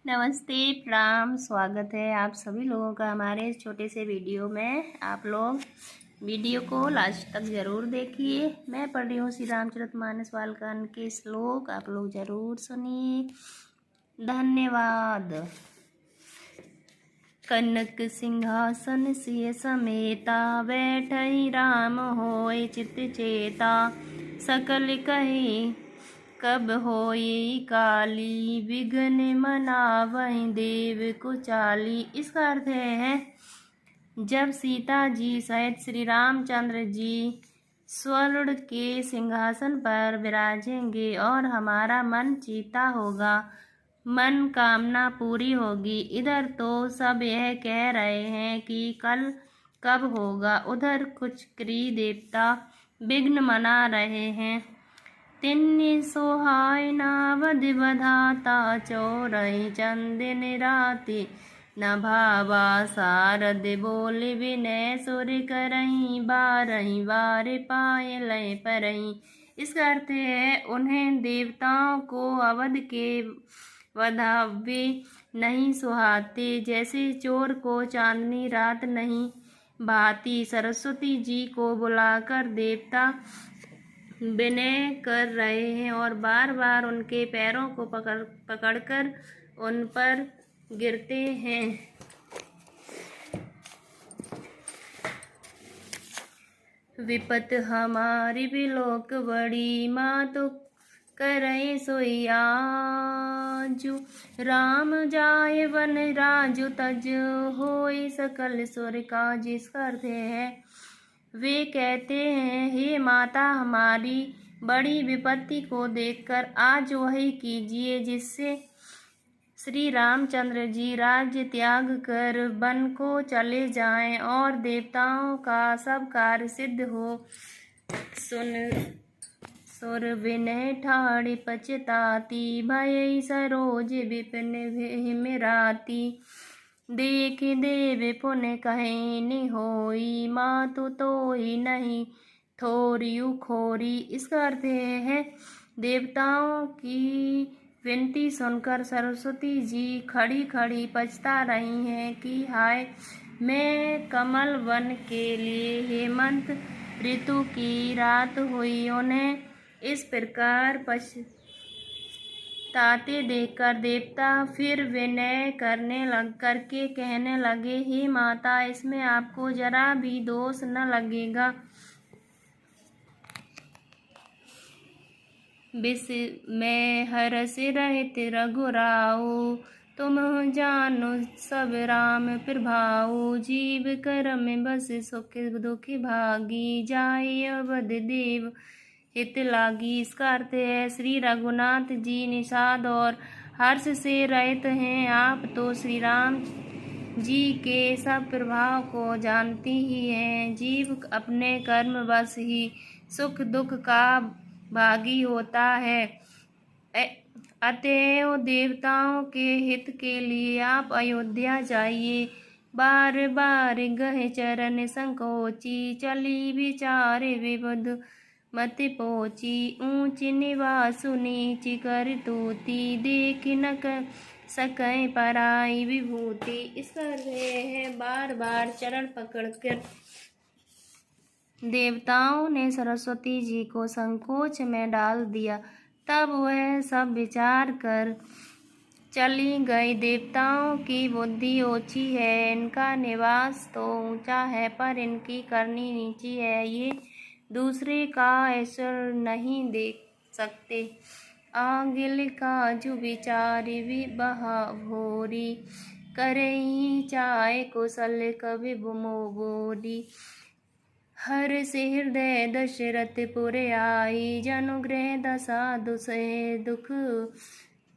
नमस्ते, प्रणाम। स्वागत है आप सभी लोगों का हमारे इस छोटे से वीडियो में। आप लोग वीडियो को लास्ट तक ज़रूर देखिए। मैं पढ़ रही हूँ श्री रामचरितमानस बालकांड के श्लोक, आप लोग ज़रूर सुनिए। धन्यवाद। कनक सिंहासन सिय समेता, बैठई राम होय चित चेता। सकल कहे कब होई काली, विघ्न मनावहीं देव कुचाली। इसका अर्थ है जब सीता जी सहित श्री रामचंद्र जी स्वर्ण के सिंहासन पर विराजेंगे और हमारा मन जीता होगा, मन कामना पूरी होगी। इधर तो सब यह कह रहे हैं कि कल कब होगा, उधर कुछ क्री देवता विघ्न मना रहे हैं। तिन्नि सोहाय नावद बधाता, चौरई चंदन राति न भावा। सारद बोल विनय सुर करहीं, बारहीं बार पाए लय परहीं। इसका अर्थ है उन्हें देवताओं को अवध के वधावे नहीं सुहाते, जैसे चोर को चांदनी रात नहीं भाती। सरस्वती जी को बुलाकर देवता विनय कर रहे हैं और बार बार उनके पैरों को पकड़कर उन पर गिरते हैं। विपत हमारी बिलोक बड़ी, माँ तो करे सोई आजू। राम जाय वन राजु तज, होई सकल सुर काज। इसका अर्थ है वे कहते हैं, हे माता, हमारी बड़ी विपत्ति को देखकर आज वही कीजिए जिससे श्री रामचंद्र जी राज्य त्याग कर वन को चले जाएं और देवताओं का सब कार्य सिद्ध हो। सुन सुर विनय ठाड़ पचताती, भय सरोज विपिन हिमराती। देख देव पुन कहे नि होई, मातु तोई नहीं थोरियु खोरी। इसका अर्थ है देवताओं की विनती सुनकर सरस्वती जी खड़ी खड़ी पछता रही हैं कि हाय, मैं कमल वन के लिए हेमंत ऋतु की रात हुई। उन्हें इस प्रकार पछताते देखकर देवता फिर विनय करके कहने लगे, हे माता, इसमें आपको जरा भी दोष न लगेगा। विष में हरस रहित रघुराऊ, तुम जानो सब राम प्रभाऊ। जीव करम बस सुख दुख भागी, जाय अवध देव हित लागी। इसका अर्थ है श्री रघुनाथ जी निषाद और हर्ष से रहित हैं। आप तो श्री राम जी के सब प्रभाव को जानती ही हैं। जीव अपने कर्म बस ही सुख दुख का भागी होता है। अतएव देवताओं के हित के लिए आप अयोध्या जाइए। बार बार गहे चरण संकोची, चली विचार विबुध मत पोची। ऊंच निवासु नीच कर तूती, देख न सकै पराई विभूति। इसका अर्थ है बार बार चरण पकड़कर देवताओं ने सरस्वती जी को संकोच में डाल दिया। तब वह सब विचार कर चली गई। देवताओं की बुद्धि ओछी है, इनका निवास तो ऊंचा है, पर इनकी करनी नीची है। ये दूसरे का ऐश्वर्य नहीं देख सकते। आगिल काजु विचार बहा भोरी, करई चाय कुशल कवि मोबोरी। हर से हृदय दशरथ पुर आई, जनुग्रह दशा दुसह दुख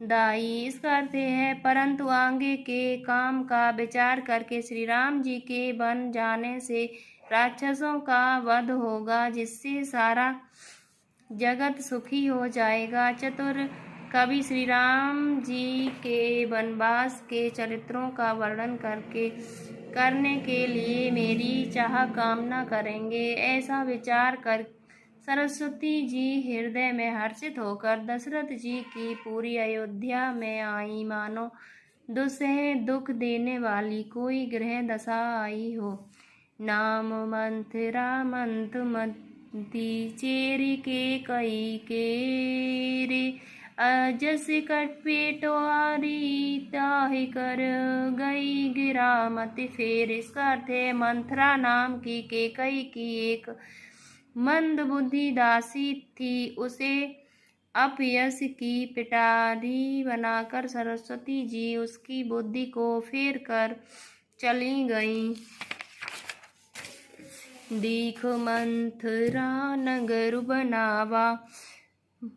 दाई। इसका अर्थ है परंतु आगे के काम का विचार करके श्री राम जी के बन जाने से राक्षसों का वध होगा, जिससे सारा जगत सुखी हो जाएगा। चतुर कवि श्री राम जी के वनवास के चरित्रों का वर्णन करने के लिए मेरी चाह कामना करेंगे। ऐसा विचार कर सरस्वती जी हृदय में हर्षित होकर दशरथ जी की पूरी अयोध्या में आई। मानो दुसह दुख देने वाली कोई ग्रह दशा आई हो। नाम मंथरा मंथ मती चेरी के कई के रे अजस कट पेटवारी ताहि कर गई गिरा मत फेर। इसका अर्थ है मंथरा नाम की केकई की एक मंद बुद्धि दासी थी। उसे अपयश की पिटारी बनाकर सरस्वती जी उसकी बुद्धि को फेर कर चली गईं। दीख मंथरा नगर बनावा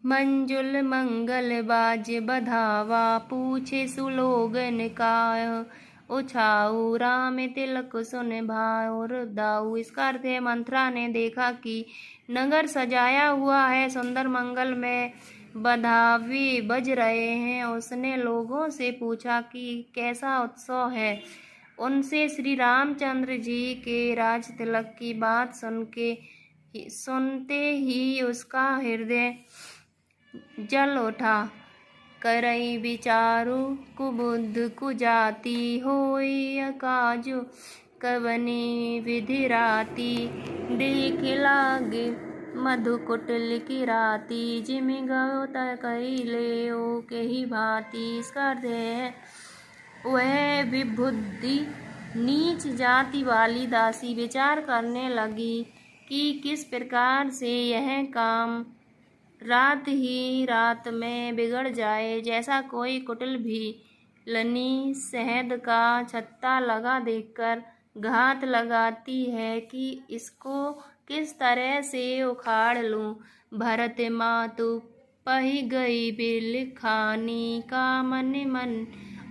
मंजुल मंगल बाज बधावा पूछे सुलोगन का उछाऊ राम तिलक सुन भाउर दाऊ। इसका अर्थ है मंथरा ने देखा कि नगर सजाया हुआ है, सुंदर मंगल में बधावे बज रहे हैं। उसने लोगों से पूछा कि कैसा उत्सव है। उनसे श्री रामचंद्र जी के राज तिलक की बात सुनते ही उसका हृदय जल उठा। करई विचारु कुबुद्ध कुजाति होई अकाजु कवनी विधि राती देख लागे मधु कुटिल की राती जिमि गयो कई ले ओ के ही भांति। इसका अर्थ है वह विबुद्धि नीच जाति वाली दासी विचार करने लगी कि किस प्रकार से यह काम रात ही रात में बिगड़ जाए। जैसा कोई कुटिल भी लनी शहद का छत्ता लगा देखकर घात लगाती है कि इसको किस तरह से उखाड़ लूं। भरत मातु पही गई बिल खानी का मन मन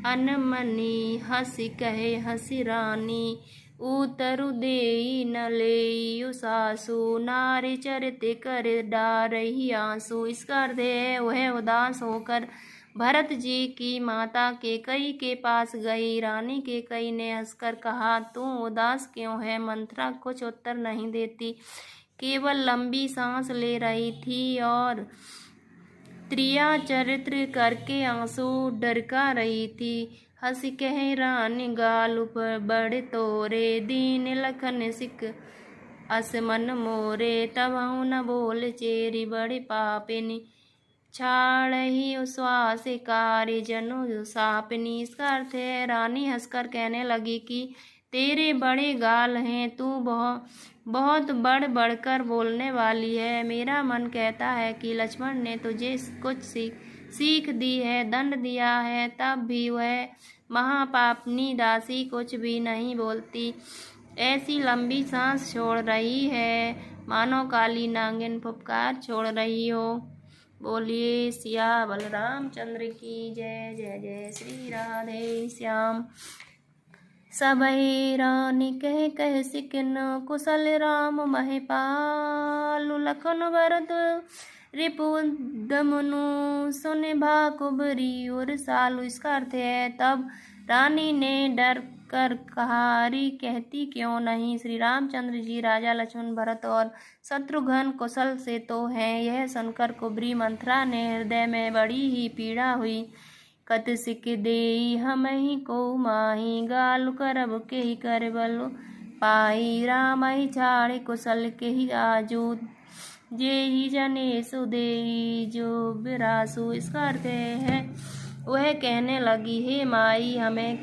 अनमनी हंसी कहे हंसी रानी उतरु देई न लेई सासु नारी चरित कर डारही आंसू। इसका अर्थ है वह उदास होकर भरत जी की माता केकई के पास गई। रानी केकई ने हंसकर कहा, तू उदास क्यों है? मंथरा कुछ उत्तर नहीं देती, केवल लंबी सांस ले रही थी और त्रिया चरित्र करके आंसू ढरका रही थी। हंसी कह रानी गाल ऊपर बड़ तोरे दीन लखन सिक असमन मोरे तबहु न बोल चेरी बड़े पापिनी छाड़ ही उश्वास कार्य जनु सापिनी। इसका अर्थ है रानी हंसकर कहने लगी कि तेरे बड़े गाल हैं, तू बहुत बढ़ बढ़कर बोलने वाली है। मेरा मन कहता है कि लक्ष्मण ने तुझे कुछ सीख दी है, दंड दिया है, तब भी वह महापापनी दासी कुछ भी नहीं बोलती। ऐसी लंबी सांस छोड़ रही है मानो काली नागिन फुफकार छोड़ रही हो। बोलिए सिया बलराम चंद्र की जय। जय जय श्री राधे श्याम। सबहि रानी कह कह सिकन कुशल राम महिपालु लखन भरत रिपुदमनु सुन भाकुबरी और सालू। इसका अर्थ है तब रानी ने डर कर कहा, अरे कहती क्यों नहीं? श्री रामचंद्र जी राजा लक्ष्मण भरत और शत्रुघ्न कुशल से तो हैं। यह सुनकर कुबरी मंथरा ने हृदय में बड़ी ही पीड़ा हुई। कत सिक देई हमहि को माही गाल करब के ही कर बलो पाई राम ही छाड़े कुशल के ही आजू जे ही जने सुदेई जो बिरासु। इसका अर्थ है वह कहने लगी, हे माई, हमें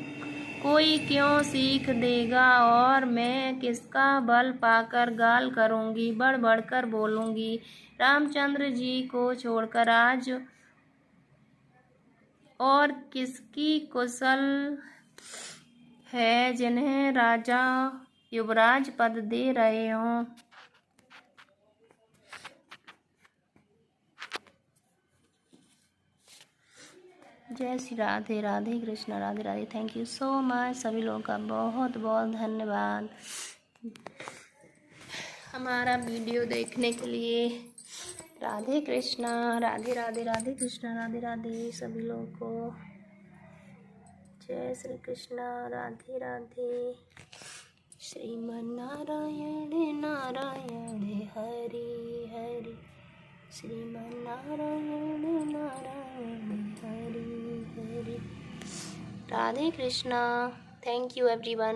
कोई क्यों सीख देगा और मैं किसका बल पाकर गाल करूंगी, बढ़ बढ़कर बोलूंगी। रामचंद्र जी को छोड़कर आज और किसकी कुशल है जिन्हें राजा युवराज पद दे रहे हों। जय Shri Radhe. Radhe Krishna. Radhe Radhe. Thank you so much सभी लोगों का बहुत बहुत धन्यवाद हमारा वीडियो देखने के लिए। राधे कृष्णा। राधे राधे। राधे कृष्णा। राधे राधे सभी लोगों को। जय Shri Krishna. Radhe Radhe. Shriman Narayan Narayan Hari Hari Shriman Narayan Narayan Hari Hari. Radhe Krishna. Thank you everyone.